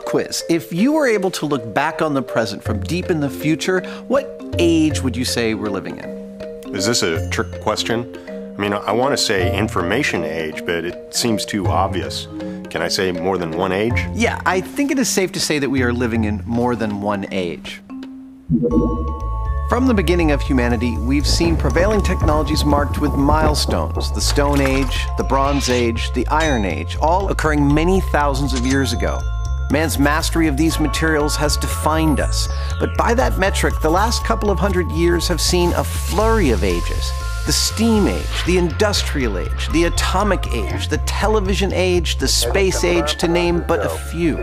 quiz. If you were able to look back on the present from deep in the future, what age would you say we're living in? Is this a trick question? I mean, I want to say information age, but it seems too obvious. Can I say more than one age? Yeah, I think it is safe to say that we are living in more than one age. From the beginning of humanity, we've seen prevailing technologies marked with milestones. The Stone Age, the Bronze Age, the Iron Age, all occurring many thousands of years ago. Man's mastery of these materials has defined us. But by that metric, the last couple of hundred years have seen a flurry of ages. The Steam Age, the Industrial Age, the Atomic Age, the Television Age, the Space Age, to name but a few.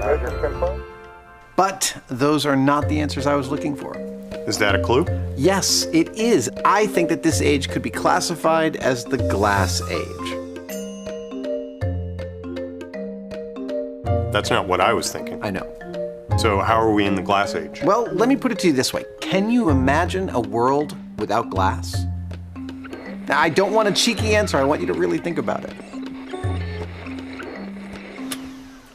But those are not the answers I was looking for. Is that a clue? Yes, it is. I think that this age could be classified as the Glass Age. That's not what I was thinking. I know. So how are we in the Glass Age? Well, let me put it to you this way. Can you imagine a world without glass? Now, I don't want a cheeky answer. I want you to really think about it.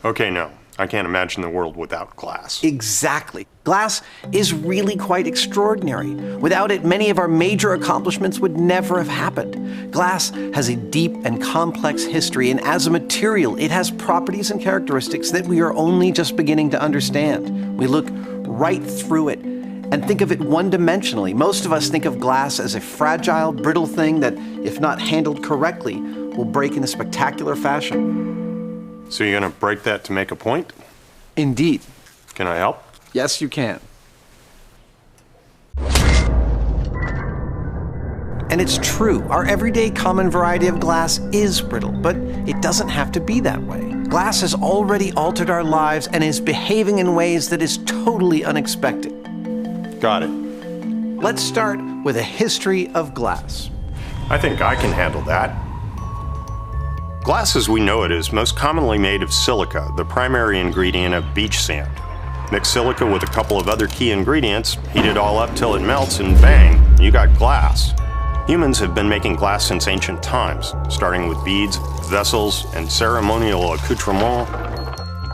Okay, no. I can't imagine the world without glass. Exactly. Glass is really quite extraordinary. Without it, many of our major accomplishments would never have happened. Glass has a deep and complex history, and as a material, it has properties and characteristics that we are only just beginning to understand. We look right through it and think of it one-dimensionally. Most of us think of glass as a fragile, brittle thing that, if not handled correctly, will break in a spectacular fashion. So you're going to break that to make a point? Indeed. Can I help? Yes, you can. And it's true. Our everyday common variety of glass is brittle, but it doesn't have to be that way. Glass has already altered our lives and is behaving in ways that is totally unexpected. Got it. Let's start with a history of glass. I think I can handle that. Glass as we know it is most commonly made of silica, the primary ingredient of beach sand. Mix silica with a couple of other key ingredients, heat it all up till it melts, and bang, you got glass. Humans have been making glass since ancient times, starting with beads, vessels, and ceremonial accoutrements.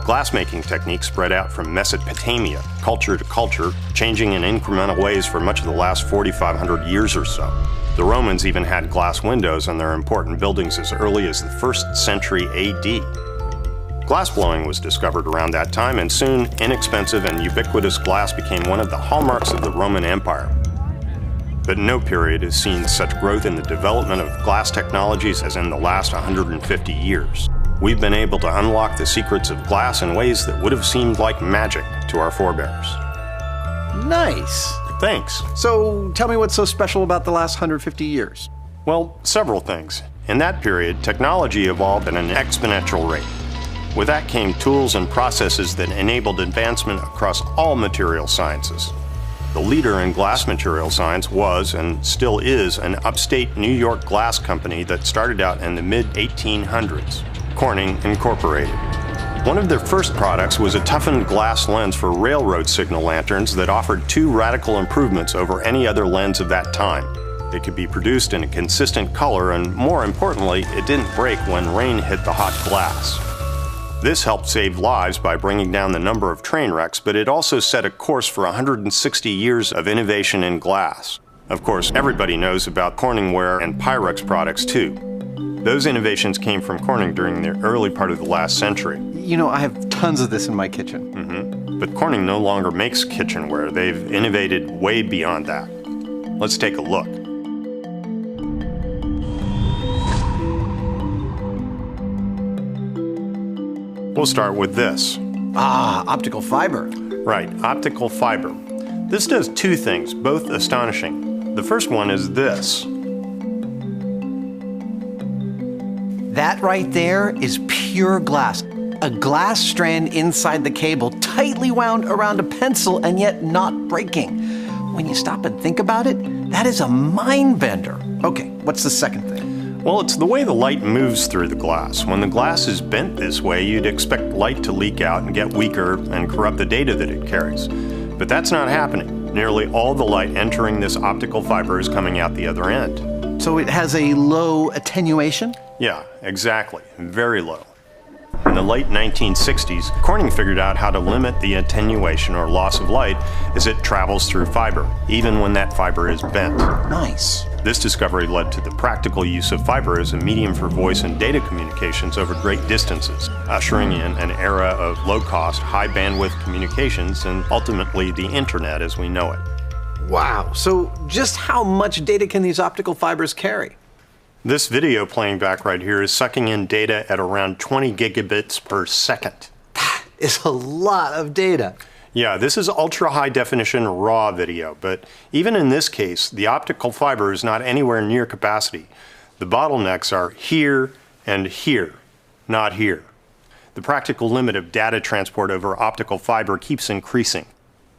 Glass-making techniques spread out from Mesopotamia, culture to culture, changing in incremental ways for much of the last 4,500 years or so. The Romans even had glass windows on their important buildings as early as the 1st century AD. Glassblowing was discovered around that time, and soon inexpensive and ubiquitous glass became one of the hallmarks of the Roman Empire. But no period has seen such growth in the development of glass technologies as in the last 150 years. We've been able to unlock the secrets of glass in ways that would have seemed like magic to our forebears. Nice. Thanks. So tell me what's so special about the last 150 years? Well, several things. In that period, technology evolved at an exponential rate. With that came tools and processes that enabled advancement across all material sciences. The leader in glass material science was, and still is, an upstate New York glass company that started out in the mid-1800s, Corning Incorporated. One of their first products was a toughened glass lens for railroad signal lanterns that offered two radical improvements over any other lens of that time. It could be produced in a consistent color, and more importantly, it didn't break when rain hit the hot glass. This helped save lives by bringing down the number of train wrecks, but it also set a course for 160 years of innovation in glass. Of course, everybody knows about Corningware and Pyrex products too. Those innovations came from Corning during the early part of the last century. You know, I have tons of this in my kitchen. But Corning no longer makes kitchenware. They've innovated way beyond that. Let's take a look. We'll start with this. Ah, optical fiber. Right, optical fiber. This does two things, both astonishing. The first one is this. That right there is pure glass. A glass strand inside the cable, tightly wound around a pencil and yet not breaking. When you stop and think about it, that is a mind bender. Okay, what's the second thing? Well, it's the way the light moves through the glass. When the glass is bent this way, you'd expect light to leak out and get weaker and corrupt the data that it carries. But that's not happening. Nearly all the light entering this optical fiber is coming out the other end. So it has a low attenuation? Yeah, exactly. Very low. In the late 1960s, Corning figured out how to limit the attenuation or loss of light as it travels through fiber, even when that fiber is bent. Nice. This discovery led to the practical use of fiber as a medium for voice and data communications over great distances, ushering in an era of low-cost, high-bandwidth communications and ultimately the internet as we know it. Wow, so just how much data can these optical fibers carry? This video playing back right here is sucking in data at around 20 gigabits per second. That is a lot of data. Yeah, this is ultra high definition raw video, but even in this case, the optical fiber is not anywhere near capacity. The bottlenecks are here and here, not here. The practical limit of data transport over optical fiber keeps increasing.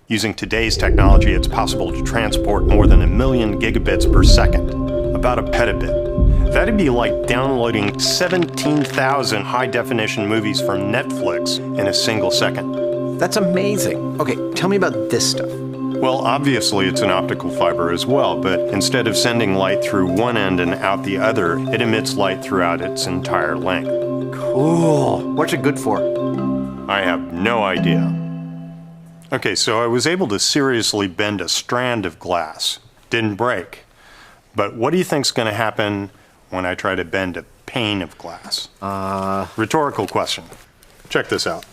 Using today's technology, it's possible to transport more than 1 million gigabits per second, about a petabit. That'd be like downloading 17,000 high-definition movies from Netflix in a single second. That's amazing. Okay, tell me about this stuff. Well, obviously it's an optical fiber as well, but instead of sending light through one end and out the other, it emits light throughout its entire length. Cool. What's it good for? I have no idea. Okay, so I was able to seriously bend a strand of glass. Didn't break. But what do you think's going to happen when I try to bend a pane of glass? Rhetorical question. Check this out.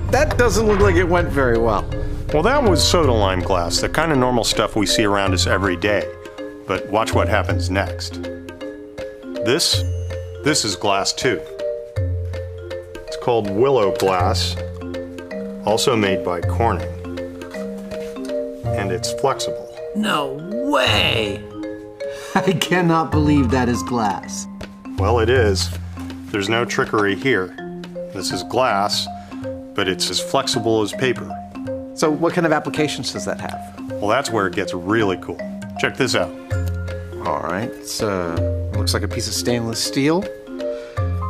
That doesn't look like it went very well. Well, that was soda lime glass, the kind of normal stuff we see around us every day. But watch what happens next. This is glass too. It's called willow glass, also made by Corning. And it's flexible. No way! I cannot believe that is glass. Well, it is. There's no trickery here. This is glass, but it's as flexible as paper. So what kind of applications does that have? Well, that's where it gets really cool. Check this out. All right, it looks like a piece of stainless steel.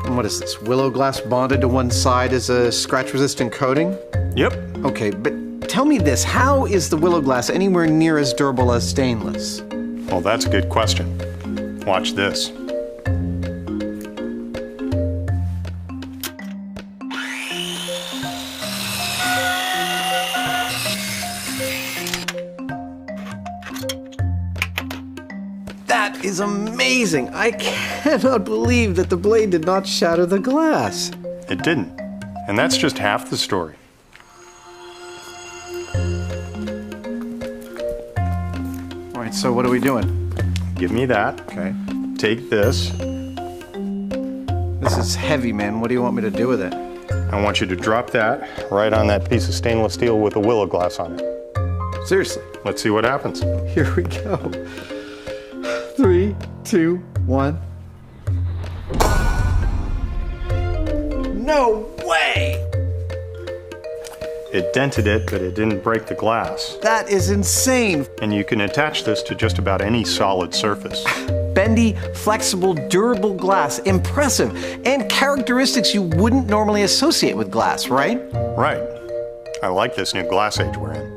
And what is this, willow glass bonded to one side as a scratch-resistant coating? Yep. Okay, but tell me this, how is the willow glass anywhere near as durable as stainless? Well, that's a good question. Watch this. That is amazing! I cannot believe that the blade did not shatter the glass. It didn't. And that's just half the story. All right, so what are we doing? Give me that. Okay. Take this. This is heavy, man. What do you want me to do with it? I want you to drop that right on that piece of stainless steel with the willow glass on it. Seriously. Let's see what happens. Here we go. 3, 2, 1. No way! It dented it, but it didn't break the glass. That is insane. And you can attach this to just about any solid surface. Bendy, flexible, durable glass. Impressive. And characteristics you wouldn't normally associate with glass, right? Right. I like this new glass age we're in.